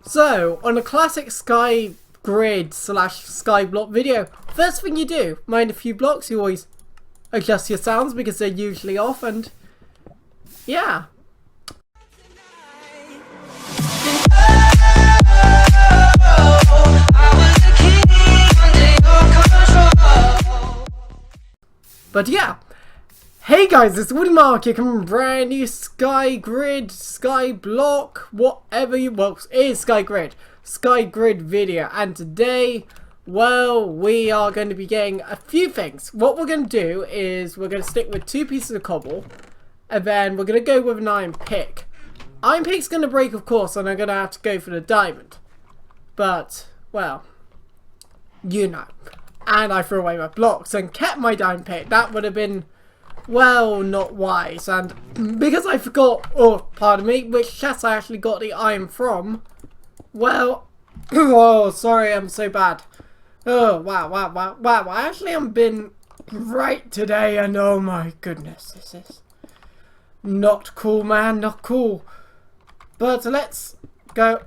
So, on a classic sky grid slash sky block video, first thing you do, mine a few blocks, you always adjust your sounds because they're usually off, and yeah. But yeah, hey guys, it's Woody Mark here coming from a brand new Sky Grid, Sky Block, whatever you, well, it is Sky Grid video, and today, well, we are going to be getting a few things. What we're going to do is we're going to stick with 2 pieces of cobble, and then we're going to go with an iron pick. Iron pick's going to break, of course, and I'm going to have to go for the diamond. But, well, you know. And I threw away my blocks and kept my diamond pick. That would have been, well, not wise. And because I forgot, or pardon me, which chest I actually got the iron from, well, oh, sorry, I'm so bad. Oh, wow. I actually haven't been great today, and oh my goodness, this is not cool, man, not cool. But let's go.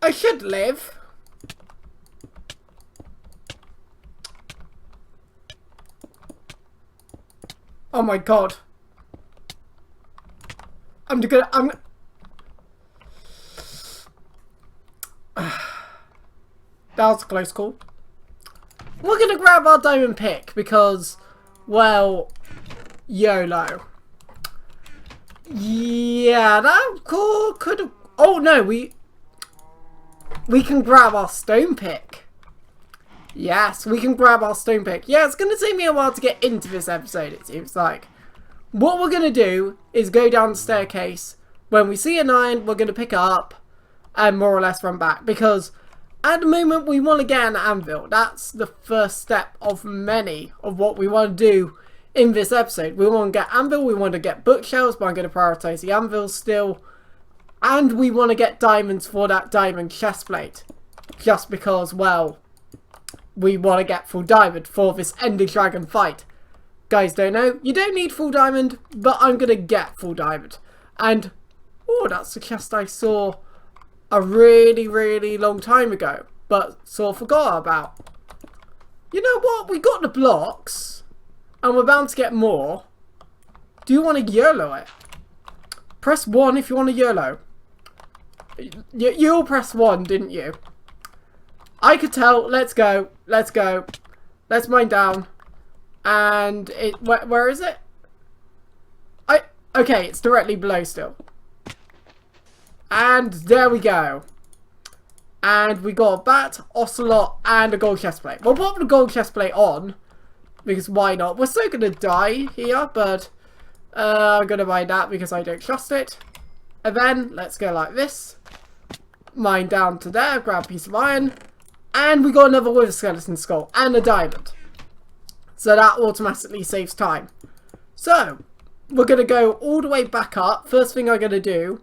I should live. Oh my god. I'm that was a close call. We're gonna grab our diamond pick because, well, YOLO. Yeah, that call could have. Oh no, we can grab our stone pick. Yes, we can grab our stone pick. Yeah, it's going to take me a while to get into this episode, it seems like. What we're going to do is go down the staircase. When we see an iron, we're going to pick it up and more or less run back. Because at the moment, we want to get an anvil. That's the first step of many of what we want to do in this episode. We want to get anvil, we want to get bookshelves, but I'm going to prioritize the anvil still. And we want to get diamonds for that diamond chestplate. Just because, well, we want to get full diamond for this Ender Dragon fight. Guys don't know, you don't need full diamond, but I'm going to get full diamond. And, oh, that's the chest I saw a really long time ago, but sort of forgot about. You know what, we got the blocks, and we're bound to get more. Do you want to YOLO it? Press 1 if you want to YOLO. You all pressed 1, didn't you? I could tell. Let's go. Let's mine down. And it. Where is it? Okay, it's directly below still. And there we go. And we got a bat, ocelot, and a gold chestplate. We'll put the gold chestplate on because why not? We're still gonna die here, but I'm gonna mine that because I don't trust it. And then let's go like this. Mine down to there, grab a piece of iron, and we got another wither skeleton skull and a diamond. So that automatically saves time. So we're gonna go all the way back up. First thing I'm gonna do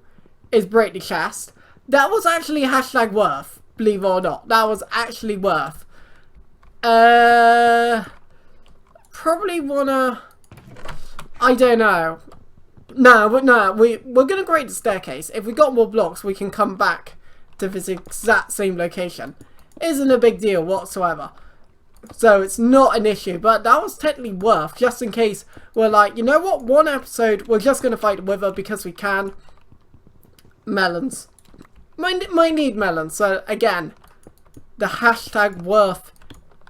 is break the chest. That was actually hashtag worth, believe it or not. That was actually worth. Probably wanna. I don't know. No, we're gonna grade the staircase. If we got more blocks, we can come back to this exact same location. Isn't a big deal whatsoever. So it's not an issue, but that was technically worth, just in case we're like, you know what, one episode, we're just gonna fight the wither because we can. Melons. Might need melons, so again, the hashtag worth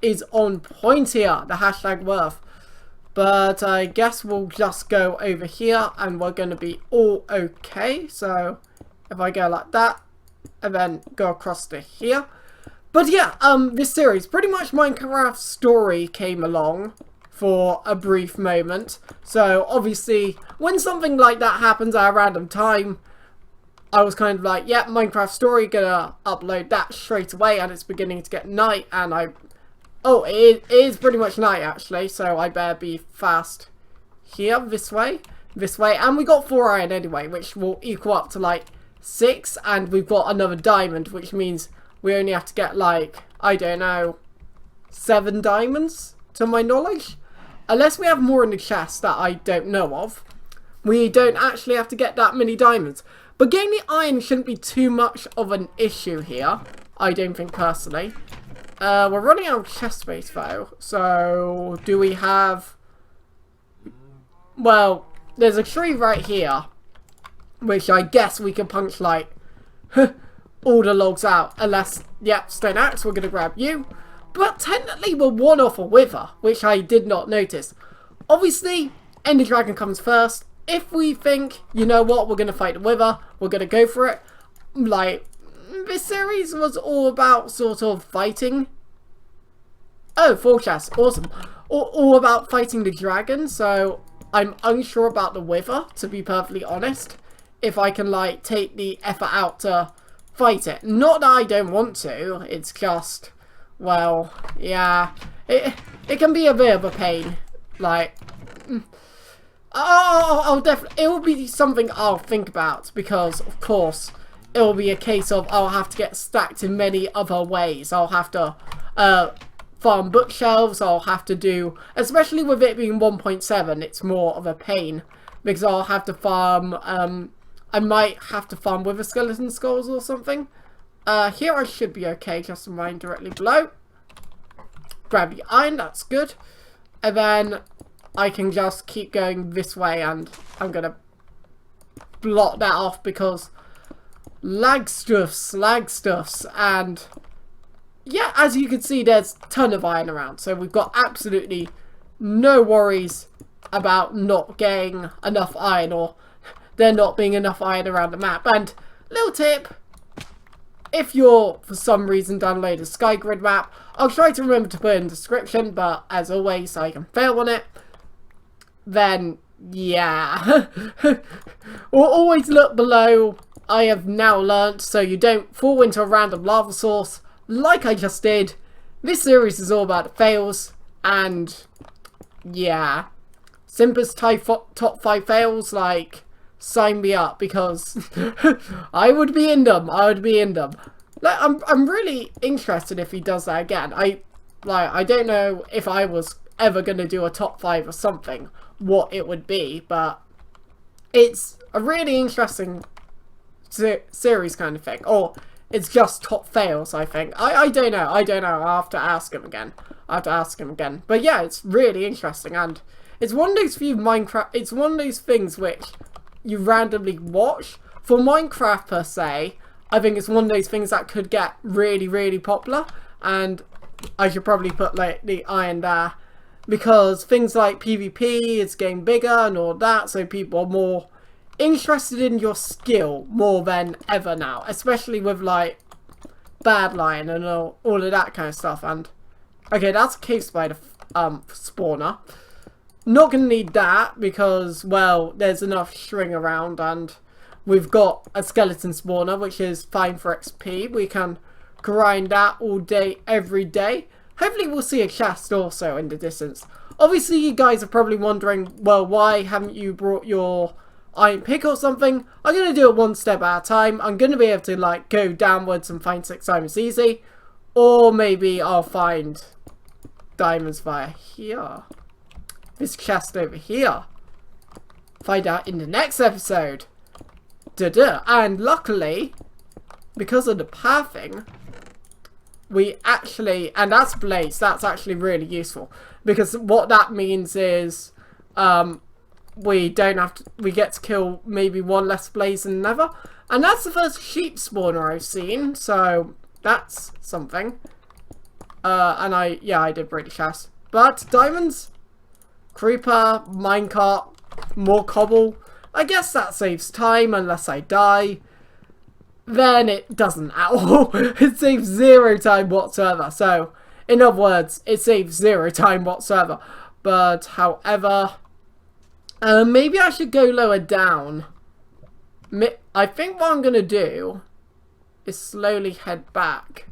is on point here, the hashtag worth. But I guess we'll just go over here and we're going to be all okay. So if I go like that and then go across to here. But yeah, this series, pretty much Minecraft story came along for a brief moment. So obviously when something like that happens at a random time, I was kind of like, yeah, Minecraft story, gonna upload that straight away, and it's beginning to get night, and oh, it is pretty much night actually, so I better be fast here, this way, and we got 4 iron anyway, which will equal up to like 6, and we've got another diamond, which means we only have to get like, I don't know, 7 diamonds, to my knowledge, unless we have more in the chest that I don't know of. we don't actually have to get that many diamonds. But getting the iron shouldn't be too much of an issue here, I don't think personally. We're running out of chest space though, so do we have... Well, there's a tree right here, which I guess we can punch like all the logs out, unless, yep, stone axe, we're going to grab you. But technically we're one off a wither, which I did not notice. Obviously, Ender Dragon comes first. If we think, you know what, we're going to fight the wither, we're going to go for it. Like, this series was all about sort of fighting. Oh, 4 chests, awesome. All about fighting the dragon, so I'm unsure about the wither, to be perfectly honest. If I can, like, take the effort out to fight it. Not that I don't want to, it's just, well, yeah, it can be a bit of a pain. Like, I'll definitely, it will be something I'll think about, because, of course, it will be a case of I'll have to get stacked in many other ways. I'll have to, farm bookshelves, I'll have to do, especially with it being 1.7, it's more of a pain, because I'll have to farm, I might have to farm with a skeleton skulls or something. Here I should be okay, just a mine directly below. Grab the iron, that's good. And then I can just keep going this way, and I'm gonna block that off because lag stuffs, and yeah, as you can see, there's a ton of iron around, so we've got absolutely no worries about not getting enough iron, or there not being enough iron around the map. And little tip, if you're for some reason download a SkyGrid map, I'll try to remember to put it in the description, but as always I can fail on it, then yeah. Or always look below, I have now learnt, so you don't fall into a random lava source like I just did. This series is all about the fails, and yeah, Simba's top 5 fails, like, sign me up, because I would be in them. Like, I'm really interested if he does that again. I don't know if I was ever gonna do a top 5 or something, what it would be, but it's a really interesting series kind of thing. Or it's just top fails, I think. I don't know. I'll have to ask him again. But yeah, it's really interesting, and it's one of those few Minecraft, it's one of those things which you randomly watch. For Minecraft per se, I think it's one of those things that could get really, really popular, and I should probably put like the iron there, because things like PvP is getting bigger and all that, so people are more interested in your skill more than ever now, especially with like Badlion and all of that kind of stuff. And okay, that's a cave spider spawner. Not gonna need that because, well, there's enough string around, and we've got a skeleton spawner, which is fine for XP. We can grind that all day, every day. Hopefully we'll see a chest also in the distance. Obviously you guys are probably wondering, well, why haven't you brought your iron pick or something? I'm gonna do it one step at a time. I'm gonna be able to like go downwards and find 6 diamonds easy, or maybe I'll find diamonds via here. This chest over here. Find out in the next episode. And luckily, because of the pathing, we actually, and that's blaze, that's actually really useful, because what that means is we don't have to, we get to kill maybe 1 less blaze than never. And that's the first sheep spawner I've seen, so that's something. And I did break the chest. But diamonds, creeper, minecart, more cobble. I guess that saves time unless I die. Then it doesn't at all. It saves 0 time whatsoever. So, in other words, it saves 0 time whatsoever. But, however, maybe I should go lower down. I think what I'm going to do is slowly head back,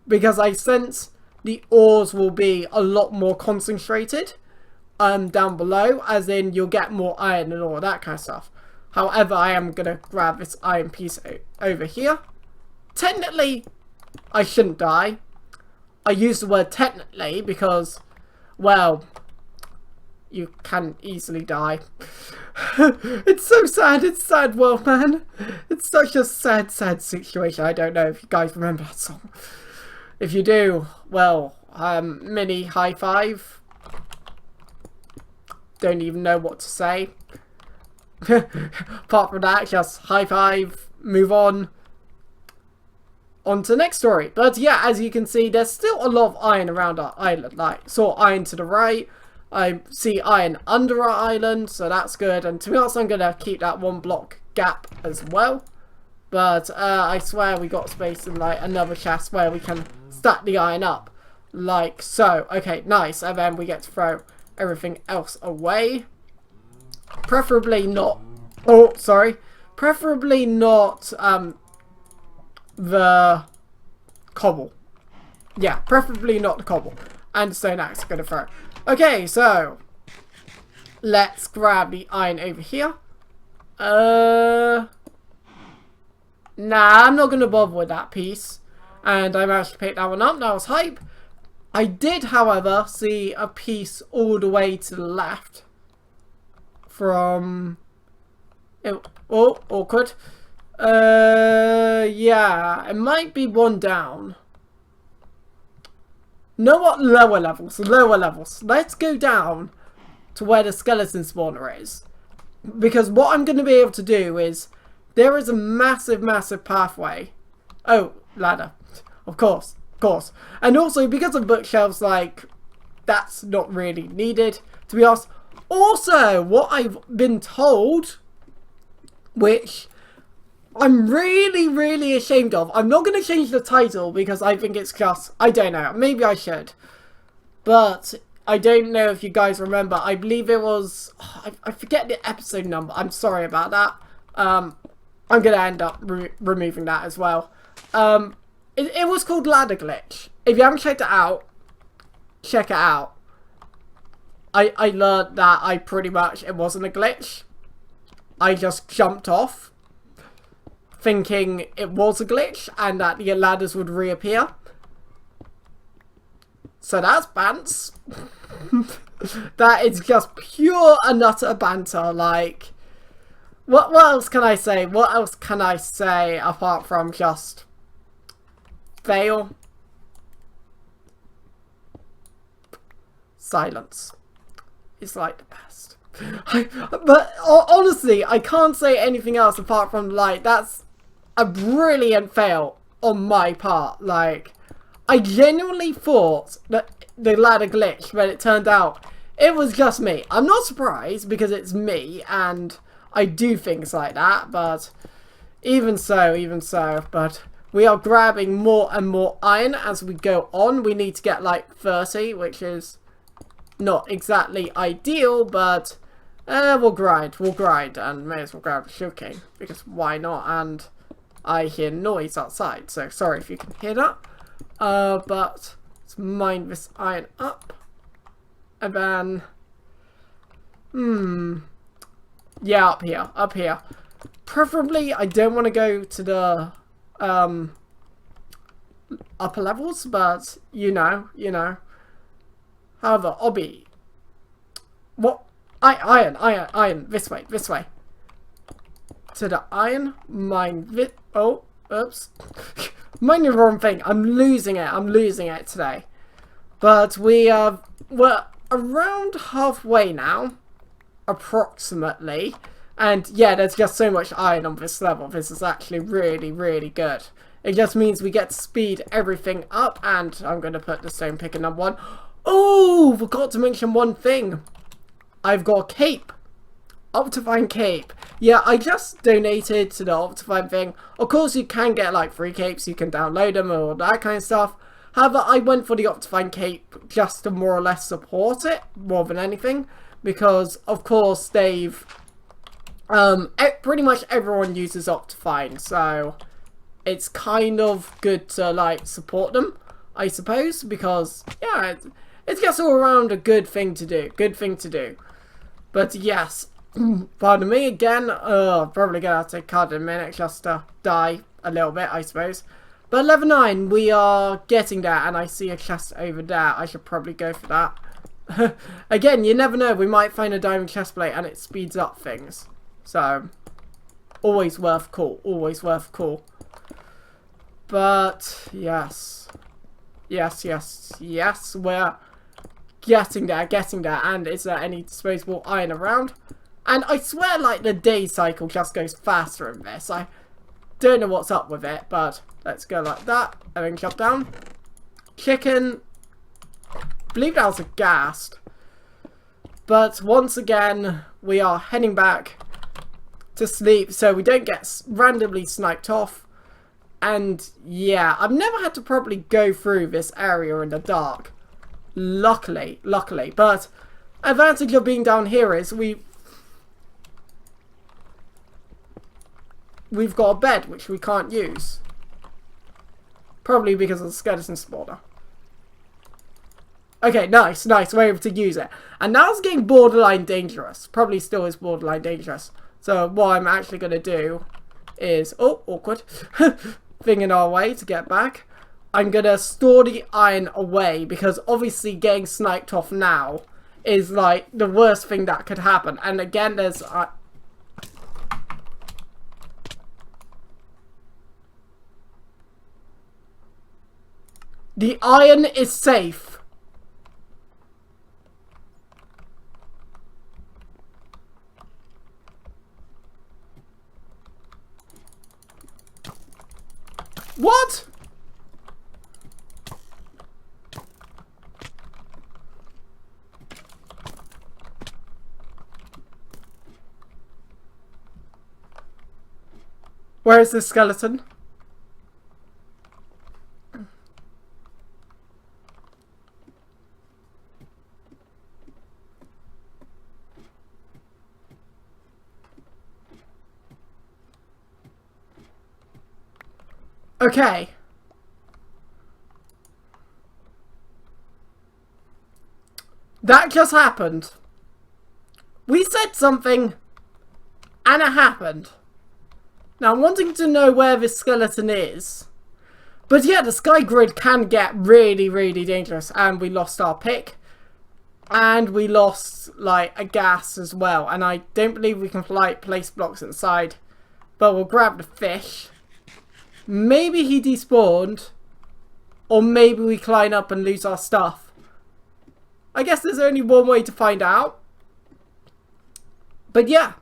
because I sense the ores will be a lot more concentrated down below, as in you'll get more iron and all that kind of stuff. However, I am going to grab this iron piece over here. Technically, I shouldn't die. I use the word technically because, well, you can easily die. It's so sad. It's sad world, man. It's such a sad, sad situation. I don't know if you guys remember that song. If you do, well, mini high five. Don't even know what to say. Apart from that, just high five, move on. On to the next story. But yeah, as you can see, there's still a lot of iron around our island. Like, saw iron to the right. I see iron under our island, so that's good. And to be honest, I'm going to keep that 1 block gap as well. But I swear we got space in like another chest where we can stack the iron up. Like so. Okay, nice. And then we get to throw everything else away. Preferably not... Oh, sorry. Preferably not the cobble. Yeah, preferably not the cobble. And stone axe I'm going to throw. Okay, so let's grab the iron over here. Nah, I'm not going to bother with that piece. And I managed to pick that one up. That was hype. I did, however, see a piece all the way to the left. From... Oh, awkward. Yeah, it might be one down. Know what? Lower levels. Lower levels. Let's go down to where the skeleton spawner is. Because what I'm going to be able to do is... There is a massive, massive pathway. Oh, ladder. Of course. Of course. And also, because of bookshelves, like... That's not really needed, to be honest. Also, what I've been told... Which... I'm really, really ashamed of. I'm not going to change the title because I think it's just... I don't know. Maybe I should. But I don't know if you guys remember. I believe it was... I forget the episode number. I'm sorry about that. I'm going to end up removing that as well. It was called Ladder Glitch. If you haven't checked it out, check it out. I learned that it wasn't a glitch. I just jumped off. Thinking it was a glitch and that the ladders would reappear. So that's bants. That is just pure and utter banter. Like, what else can I say? What else can I say apart from just fail? Silence. It's like the best. But honestly, I can't say anything else apart from like, that's a brilliant fail on my part. Like, I genuinely thought that the ladder glitched, but it turned out it was just me. I'm not surprised because it's me and I do things like that, but even so, but we are grabbing more and more iron as we go on. We need to get like 30, which is not exactly ideal, but we'll grind, and may as well grab a sugarcane because why not? And I hear noise outside, so sorry if you can hear that. But let's mine this iron up. And then... Yeah, up here. Preferably, I don't want to go to the upper levels, but you know. However, Obby. What? Iron. This way. To the iron, mine oh, oops. Mine the wrong thing. I'm losing it today. But we're around halfway now. Approximately. And yeah, there's just so much iron on this level. This is actually really, really good. It just means we get to speed everything up. And I'm going to put the stone pick in number 1. Oh, forgot to mention one thing. I've got a cape. Optifine cape. Yeah, I just donated to the Optifine thing. Of course, you can get like free capes. You can download them or that kind of stuff. However, I went for the Optifine cape just to more or less support it more than anything. Because, of course, they've... pretty much everyone uses Optifine. So, it's kind of good to like support them, I suppose. Because, yeah, it's just all around a good thing to do. But yes, pardon me again. Probably gonna have to cut in a minute just to die a little bit, I suppose. But level 9, we are getting there, and I see a chest over there. I should probably go for that. Again, you never know. We might find a diamond chest plate and it speeds up things. So, always worth a call. Always worth a call. But, yes. Yes, yes, yes. We're getting there, getting there. And is there any disposable iron around? And I swear, like, the day cycle just goes faster in this. I don't know what's up with it, but let's go like that. And then jump down. Chicken. I believe that was a ghast. But once again, we are heading back to sleep so we don't get randomly sniped off. And yeah, I've never had to properly go through this area in the dark. Luckily. But advantage of being down here is we've got a bed which we can't use. Probably because of the skeleton spawner. Okay, nice. We're able to use it. And now it's getting borderline dangerous. Probably still is borderline dangerous. So what I'm actually going to do is... Oh, awkward. Thing in our way to get back. I'm going to store the iron away. Because obviously getting sniped off now is like the worst thing that could happen. And again, there's... the iron is safe. What? Where is this skeleton? Okay. That just happened. We said something, and it happened. Now, I'm wanting to know where this skeleton is. But yeah, the sky grid can get really dangerous. And we lost our pick. And we lost, like, a gas as well. And I don't believe we can, like, place blocks inside. But we'll grab the fish. Maybe he despawned, or maybe we climb up and lose our stuff. I guess there's only one way to find out. But yeah,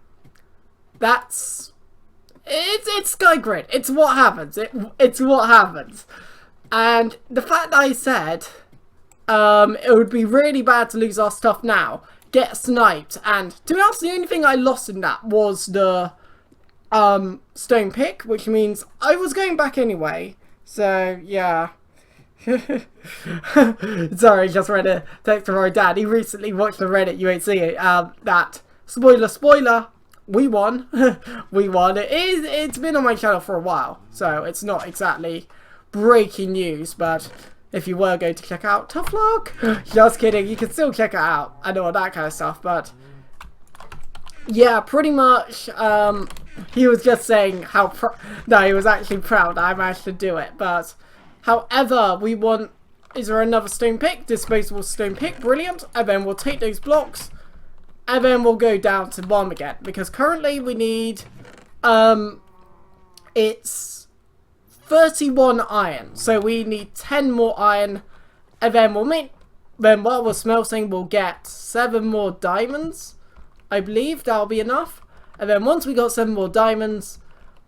it's Sky Grid. It's what happens. It's what happens. And the fact that I said it would be really bad to lose our stuff now, get sniped, and to be honest, the only thing I lost in that was the stone pick, which means I was going back anyway. So yeah. Sorry, just read a text from my dad. He recently watched the Reddit. You won't see it. That spoiler. We won. We won. It's been on my channel for a while, so it's not exactly breaking news. But if you were going to check out, tough luck. Just kidding. You can still check it out. I know all that kind of stuff, but yeah, pretty much. He was just saying how no, he was actually proud I managed to do it. But however, we want... Is there another stone pick? Disposable stone pick. Brilliant. And then we'll take those blocks. And then we'll go down to 1 again. Because currently we need... it's 31 iron. So we need 10 more iron. And then we'll make... Then while we're smelting, we'll get 7 more diamonds. I believe that'll be enough. And then once we got 7 more diamonds,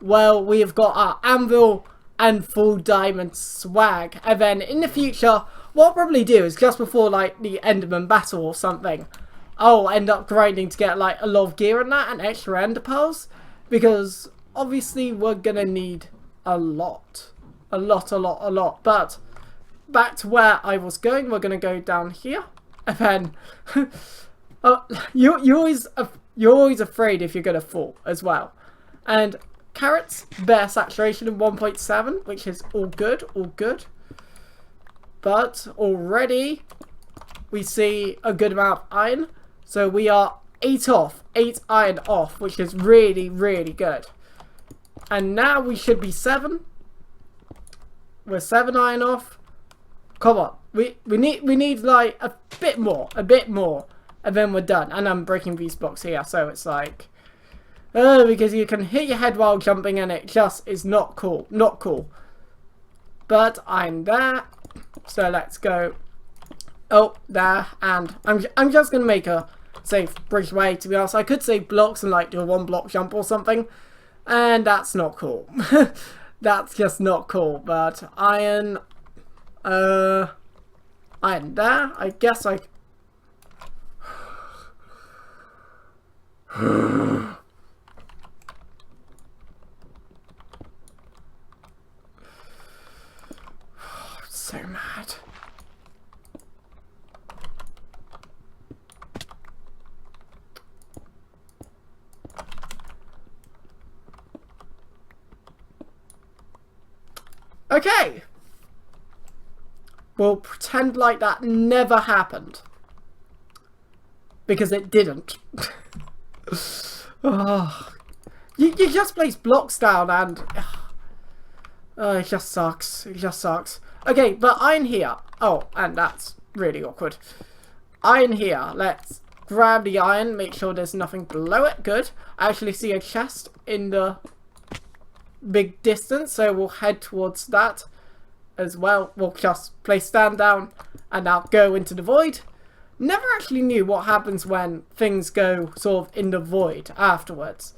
well, we have got our anvil and full diamond swag. And then in the future, what I'll probably do is just before like the Enderman battle or something, I'll end up grinding to get like a lot of gear and that and extra ender pearls. Because obviously we're gonna need a lot. A lot. But back to where I was going, we're gonna go down here. And then you're always afraid if you're going to fall as well. And carrots, bare saturation in 1.7, which is all good. But already we see a good amount of iron. So we are 8 iron off, which is really good. And now we should be 7. We're 7 iron off. Come on. We need like a bit more. And then we're done. And I'm breaking these blocks here, so it's like... because you can hit your head while jumping and it just is not cool. Not cool. But I'm there. So let's go. Oh, there. And I'm just going to make a safe bridgeway, to be honest. I could save blocks and like do a 1 block jump or something. And that's not cool. That's just not cool. But iron... iron there. I guess I... So mad. Okay. We'll pretend like that never happened. Because it didn't. Oh. You just place blocks down and... it just sucks. It just sucks. Okay, but iron here. Oh, and that's really awkward. Iron here. Let's grab the iron. Make sure there's nothing below it. Good. I actually see a chest in the big distance, so we'll head towards that as well. We'll just place stand down and now go into the void. Never actually knew what happens when things go sort of in the void afterwards.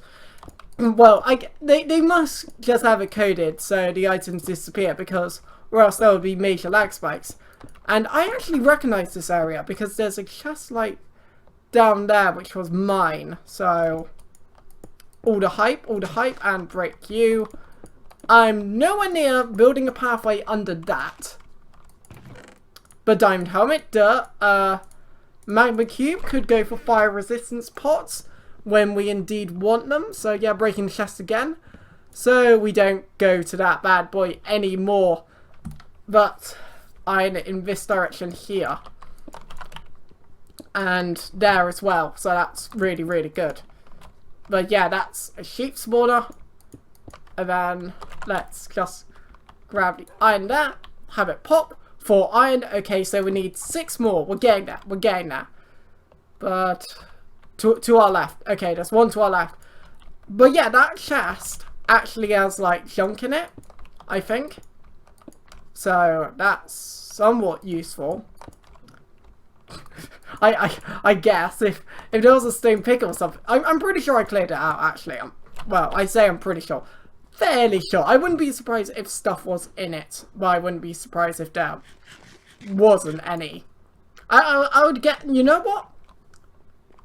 Well, they must just have it coded so the items disappear, because or else there would be major lag spikes. And I actually recognize this area because there's a chest like down there which was mine. So all the hype and break you. I'm nowhere near building a pathway under that. But diamond helmet, duh. Magma cube could go for fire resistance pots when we indeed want them. So yeah, breaking the chest again. So we don't go to that bad boy anymore. But iron in this direction here. And there as well. So that's really, really good. But yeah, that's a sheep spawner. And then let's just grab the iron there. Have it pop. 4 iron. Okay, so we need 6 more. We're getting there. We're getting there. But to our left. Okay, there's 1 to our left. But yeah, that chest actually has like junk in it, I think. So that's somewhat useful. I guess if there was a stone pick or something. I'm pretty sure I cleared it out actually. Well, I say I'm pretty sure. Fairly sure. I wouldn't be surprised if stuff was in it, but I wouldn't be surprised if there wasn't any. I would get, you know what?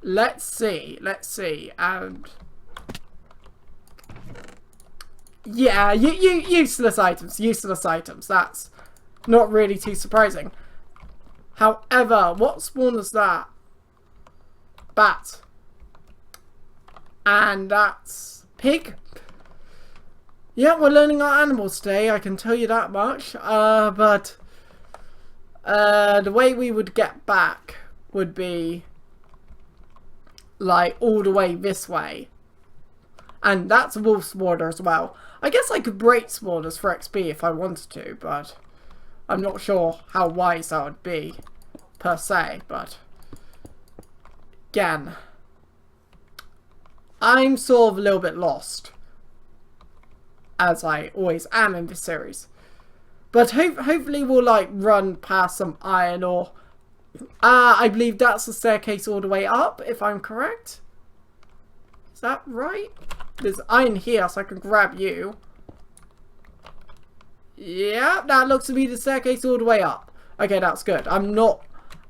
Let's see, and yeah, useless items, that's not really too surprising. However, what spawn is that? Bat. And that's pig. Yeah, we're learning our animals today, I can tell you that much. But the way we would get back would be like all the way this way. And that's a wolf spawner as well. I guess I could break spawners for XP if I wanted to, but I'm not sure how wise that would be per se. But again, I'm sort of a little bit lost, as I always am in this series. But hopefully we'll like run past some iron ore. I believe that's the staircase all the way up, if I'm correct. Is that right? There's iron here, so I can grab you. Yeah, that looks to be the staircase all the way up. Okay, that's good. I'm not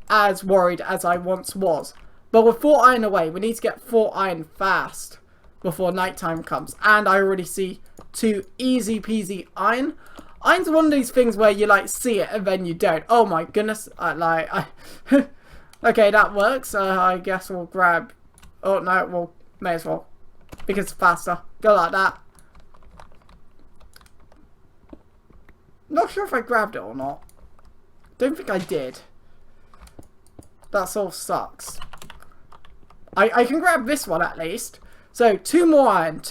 as worried as I once was. But with 4 iron away, we need to get 4 iron fast before nighttime comes. And I already see 2 easy peasy iron. Iron's one of these things where you like see it and then you don't. Oh my goodness. Okay, that works. I guess we'll grab... Oh no, we'll may as well. Because it's faster. Go like that. Not sure if I grabbed it or not. Don't think I did. That sort of sucks. I can grab this one at least. So 2 more iron,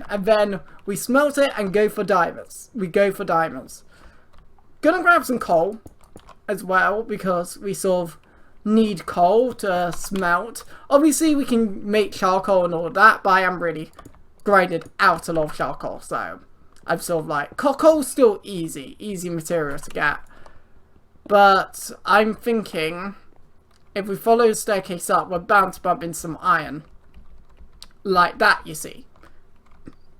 and then we smelt it and go for diamonds. We go for diamonds. Gonna grab some coal. as well, because we sort of need coal to smelt. Obviously we can make charcoal and all of that, but I am really grinded out a lot of charcoal, so I'm sort of like, coal's still easy material to get. But I'm thinking, if we follow the staircase up, we're bound to bump into some iron. Like that, you see.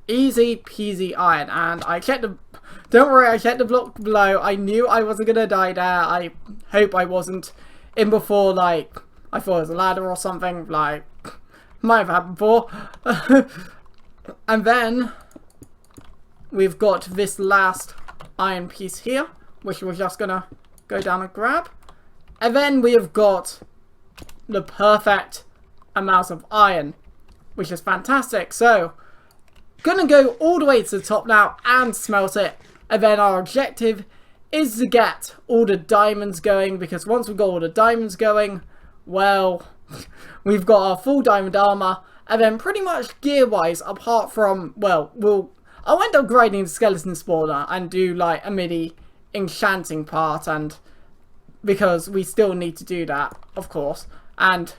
Easy peasy iron. And I checked the... Don't worry, I checked the block below. I knew I wasn't going to die there. I hope I wasn't in before, like, I thought it was a ladder or something. Like, might have happened before. And then we've got this last iron piece here, which we're just going to go down and grab. And then we have got the perfect amount of iron, which is fantastic. So, gonna go all the way to the top now and smelt it. And then our objective is to get all the diamonds going, because once we've got all the diamonds going, well, we've got our full diamond armor. And then pretty much gear-wise, apart from, well, I'll end up grinding the skeleton spawner and do like a mini enchanting part, and because we still need to do that, of course, and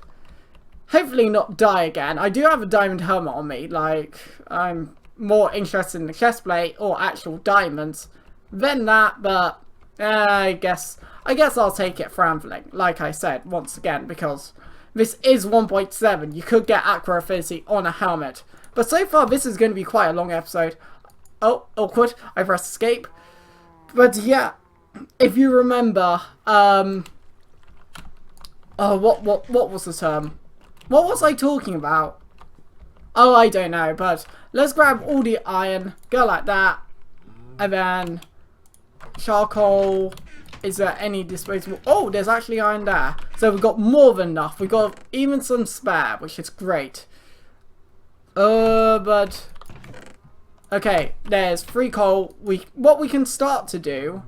hopefully not die again. I do have a diamond helmet on me. Like, I'm more interested in the chest plate or actual diamonds than that, but I guess I'll take it for anviling, like I said once again, because this is 1.7. You could get aqua affinity on a helmet, but so far this is going to be quite a long episode. Oh, awkward, I pressed escape. But yeah, if you remember, what was the term? What was I talking about? Oh, I don't know, but let's grab all the iron, go like that, and then charcoal. Is there any disposable? Oh, there's actually iron there. So we've got more than enough. We've got even some spare, which is great. But okay, there's 3 coal. What we can start to do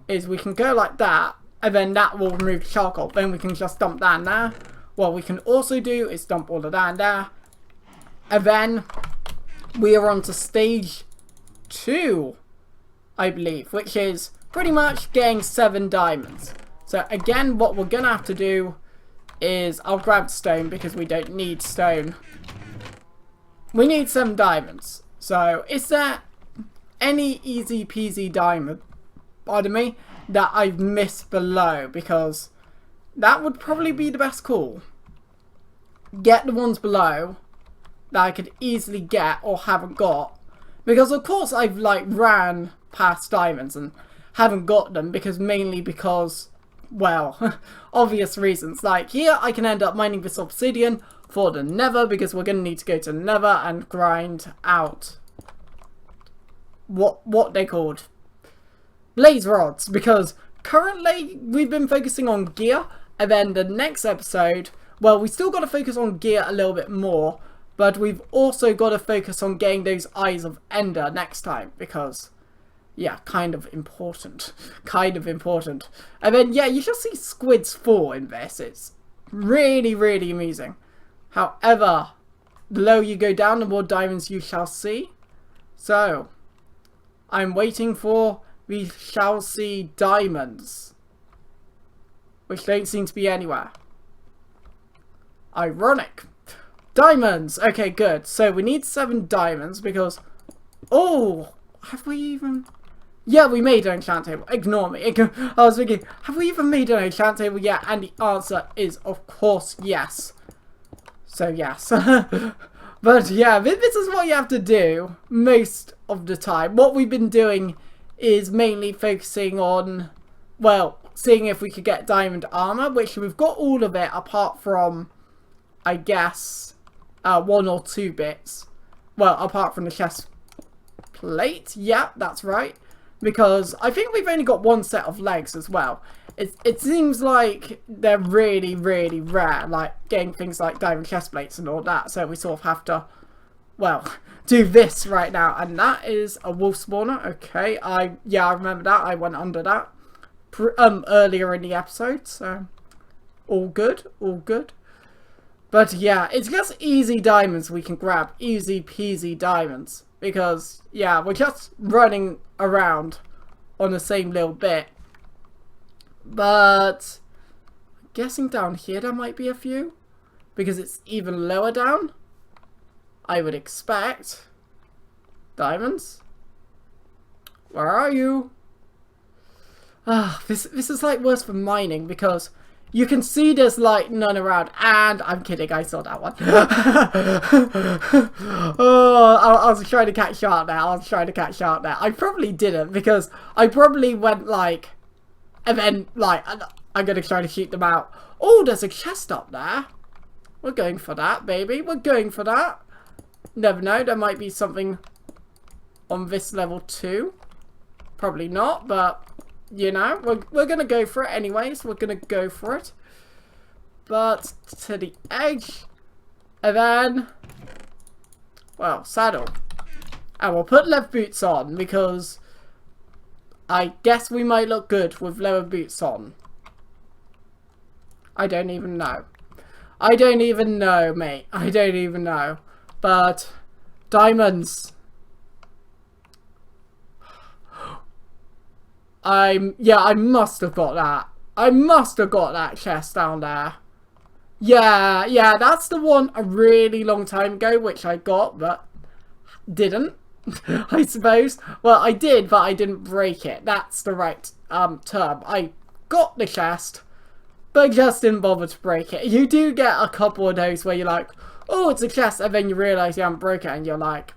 is we can go like that, and then that will remove charcoal. Then we can just dump that in there. What we can also do is dump all of that in there. And then we are on to stage 2, I believe, which is pretty much getting 7 diamonds. So again, what we're going to have to do is, I'll grab stone because we don't need stone. We need 7 diamonds. So is there any easy peasy diamond, pardon me, that I've missed below? Because that would probably be the best call. Get the ones below that I could easily get or haven't got. Because of course I've like ran past diamonds and haven't got them, mainly because, well, obvious reasons. Like here I can end up mining this obsidian for the nether, because we're going to need to go to the nether and grind out what they called blaze rods, because currently we've been focusing on gear, and then the next episode, well, we still got to focus on gear a little bit more, but we've also got to focus on getting those eyes of Ender next time, because yeah, kind of important. And then yeah, you just see squids fall in this. It's really, really amusing. However, the lower you go down, the more diamonds you shall see. So I'm waiting for we shall see diamonds, which don't seem to be anywhere. Ironic. Diamonds! Okay, good. So we need 7 diamonds because... Oh! Have we even... Yeah, we made an enchant table. Ignore me. I was thinking, have we even made an enchant table yet? And the answer is, of course, yes. So, yes. But yeah, this is what you have to do most of the time. What we've been doing is mainly focusing on, well, seeing if we could get diamond armor, which we've got all of it apart from, I guess, 1 or 2 bits. Well, apart from the chest plate. Yeah, that's right. Because I think we've only got 1 set of legs as well. It seems like they're really, really rare, like getting things like diamond chest plates and all that. So we sort of have to, well, do this right now. And that is a wolf spawner. Okay, I remember that. I went under that earlier in the episode. So all good, all good. But yeah, it's just easy diamonds we can grab. Easy peasy diamonds. Because, yeah, we're just running around on the same little bit. But I'm guessing down here there might be a few. Because it's even lower down. I would expect. Diamonds? Where are you? Ah, this is like worse for mining because you can see there's like none around. And I'm kidding, I saw that one. Oh, I was trying to catch shark there. I probably didn't because I probably went like, and then like I'm gonna try to shoot them out. Oh, there's a chest up there. We're going for that, baby. We're going for that. Never know, there might be something on this level too. Probably not, but you know, we're gonna go for it anyways. We're gonna go for it. But to the edge, and then, well, saddle. And we'll put left boots on because I guess we might look good with lower boots on. I don't even know. I don't even know, mate. I don't even know. But diamonds. Yeah, I must have got that. I must have got that chest down there. Yeah, that's the one a really long time ago, which I got, but didn't, I suppose. Well, I did, but I didn't break it. That's the right term. I got the chest, but just didn't bother to break it. You do get a couple of those where you're like, oh, it's a chest, and then you realise you haven't broken it, and you're like,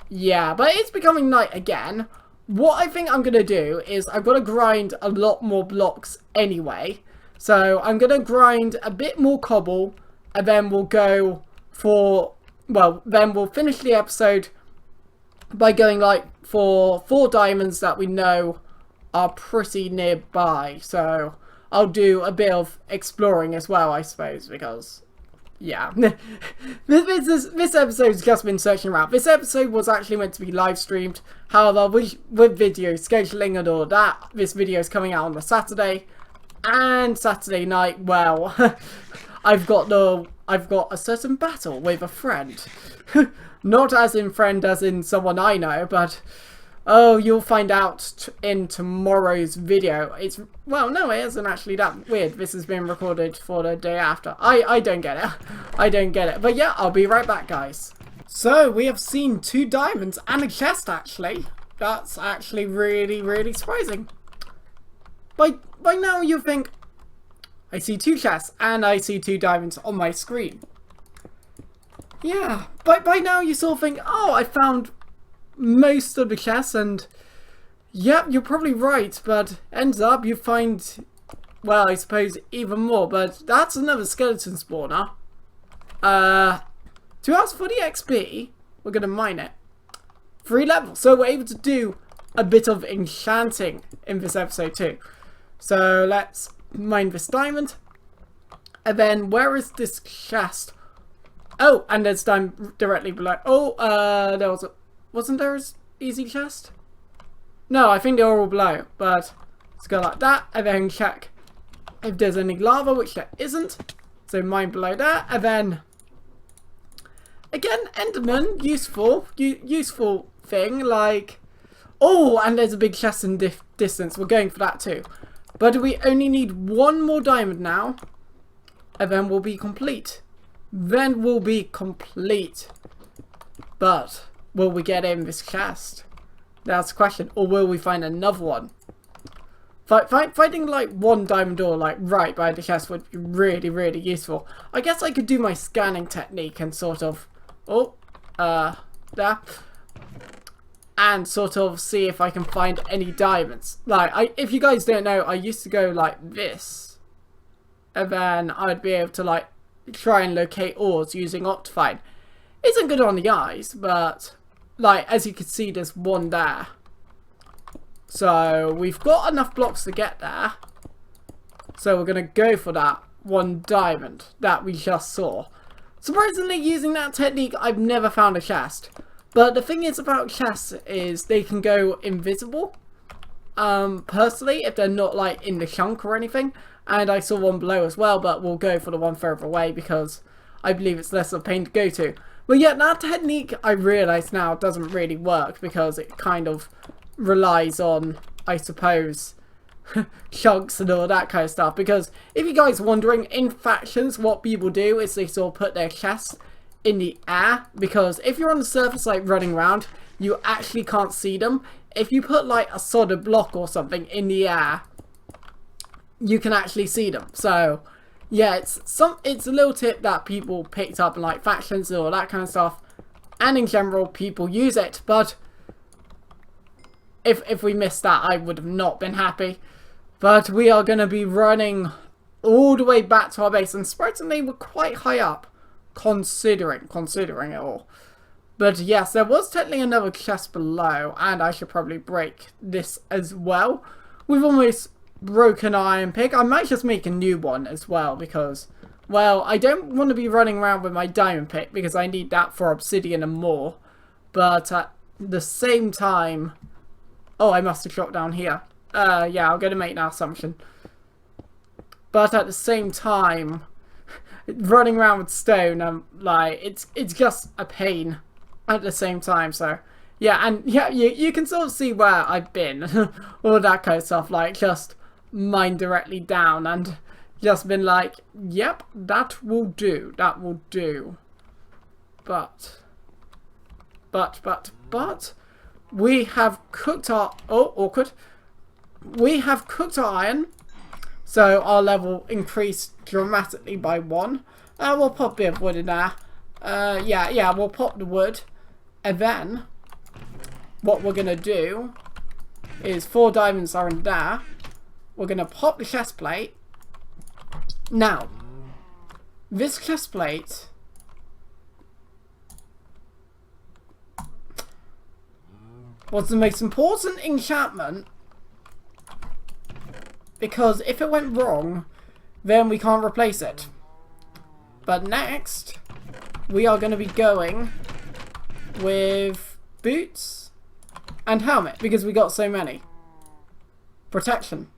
yeah, but it's becoming night again. What I think I'm going to do is I'm going to grind a lot more blocks anyway. So I'm going to grind a bit more cobble, and then we'll go for, well, then we'll finish the episode by going like for 4 diamonds that we know are pretty nearby. So I'll do a bit of exploring as well, I suppose, because yeah, this episode's just been searching around. This episode was actually meant to be live streamed. However, with video scheduling and all that, this video is coming out on the Saturday. And Saturday night, well, I've got a certain battle with a friend. Not as in friend as in someone I know, but oh, you'll find out in tomorrow's video. It's, well, no, it isn't actually that weird. This has been recorded for the day after. I don't get it. I don't get it. But yeah, I'll be right back, guys. So, we have seen 2 diamonds and a chest, actually. That's actually really, really surprising. By now, you think, I see 2 chests and I see 2 diamonds on my screen. Yeah, by now you sort of think, oh, I found most of the chests, and yep, you're probably right, but ends up you find, well, I suppose even more, but that's another skeleton spawner. To ask for the XP, we're gonna mine it. 3 levels, so we're able to do a bit of enchanting in this episode too. So let's mine this diamond, and then where is this chest? Oh, and there's diamond directly below. Oh, there was a, wasn't there an easy chest? No, I think they're all below, but let's go like that, and then check if there's any lava, which there isn't. So mine below there, and then again, Enderman, useful thing, like, oh, and there's a big chest in distance. We're going for that too. But we only need 1 more diamond now, and then we'll be complete. Then we'll be complete. But will we get in this chest? That's the question. Or will we find another one? Finding like 1 diamond ore like right by the chest would be really, really useful. I guess I could do my scanning technique and sort of, there, and sort of see if I can find any diamonds. Like, if you guys don't know, I used to go like this, and then I'd be able to like try and locate ores using Optifine. Isn't good on the eyes, but like as you can see, there's 1 there. So we've got enough blocks to get there. So we're gonna go for that 1 diamond that we just saw. Surprisingly, using that technique, I've never found a chest. But the thing is about chests is they can go invisible. Personally, if they're not like in the chunk or anything. And I saw 1 below as well, but we'll go for the one further away because I believe it's less of a pain to go to. But yeah, that technique I realise now doesn't really work because it kind of relies on, I suppose, chunks and all that kind of stuff. Because if you guys are wondering, in factions, what people do is they sort of put their chests in the air. Because if you're on the surface, like running around, you actually can't see them. If you put like a solid block or something in the air, you can actually see them. So yeah, it's a little tip that people picked up in like factions and all that kind of stuff. And in general, people use it. But if we missed that, I would have not been happy. But we are going to be running all the way back to our base. And surprisingly, we're quite high up, considering it all. But yes, there was technically another chest below. And I should probably break this as well. We've almost broken iron pick. I might just make a new one as well. Because, well, I don't want to be running around with my diamond pick. Because I need that for obsidian and more. But at the same time... Oh, I must have dropped down here. Yeah, I'm going to make that assumption. But at the same time, running around with stone, like, it's just a pain at the same time. So, yeah, and yeah, you can sort of see where I've been. All that kind of stuff, like, just mine directly down and just been like, yep, that will do. That will do. But... we have cooked our... Oh, awkward. We have cooked our iron. So our level increased dramatically by 1. We'll pop a bit of wood in there. Yeah, we'll pop the wood. And then, what we're going to do is 4 diamonds are in there. We're going to pop the chest plate. Now, this chest plate... was the most important enchantment, because if it went wrong, then we can't replace it. But next, we are going to be going with boots and helmet, because we got so many. Protection.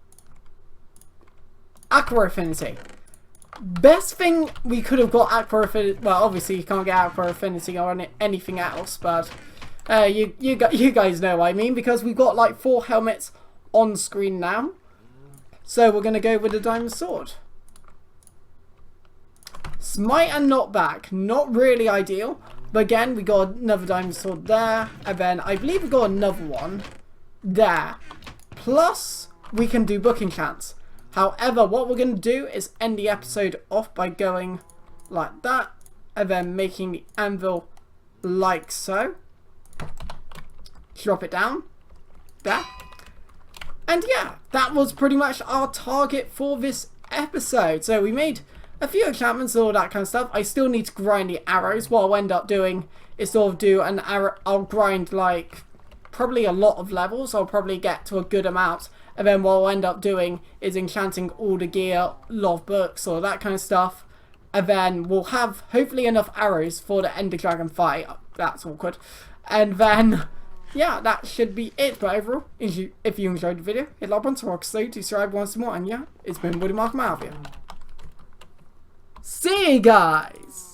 Aqua affinity. Best thing we could have got aqua affinity. Well, obviously you can't get aqua affinity on anything else, but you guys know what I mean, because we've got like 4 helmets on screen now. So we're going to go with the diamond sword. Smite and knockback, not really ideal. But again, we got another diamond sword there. And then I believe we got another one there. Plus, we can do book enchants. However, what we're going to do is end the episode off by going like that. And then making the anvil like so. Drop it down. There. And yeah, that was pretty much our target for this episode. So we made a few enchantments and all that kind of stuff. I still need to grind the arrows. What I'll end up doing is sort of do an arrow. I'll grind like probably a lot of levels. I'll probably get to a good amount. And then what I'll end up doing is enchanting all the gear, a lot of books, all that kind of stuff. And then we'll have hopefully enough arrows for the Ender Dragon fight. That's awkward. And then, yeah, that should be it. But overall, if you enjoyed the video, hit like button to rock, so subscribe once more. And yeah, it's been Woody Mark out here. See you guys!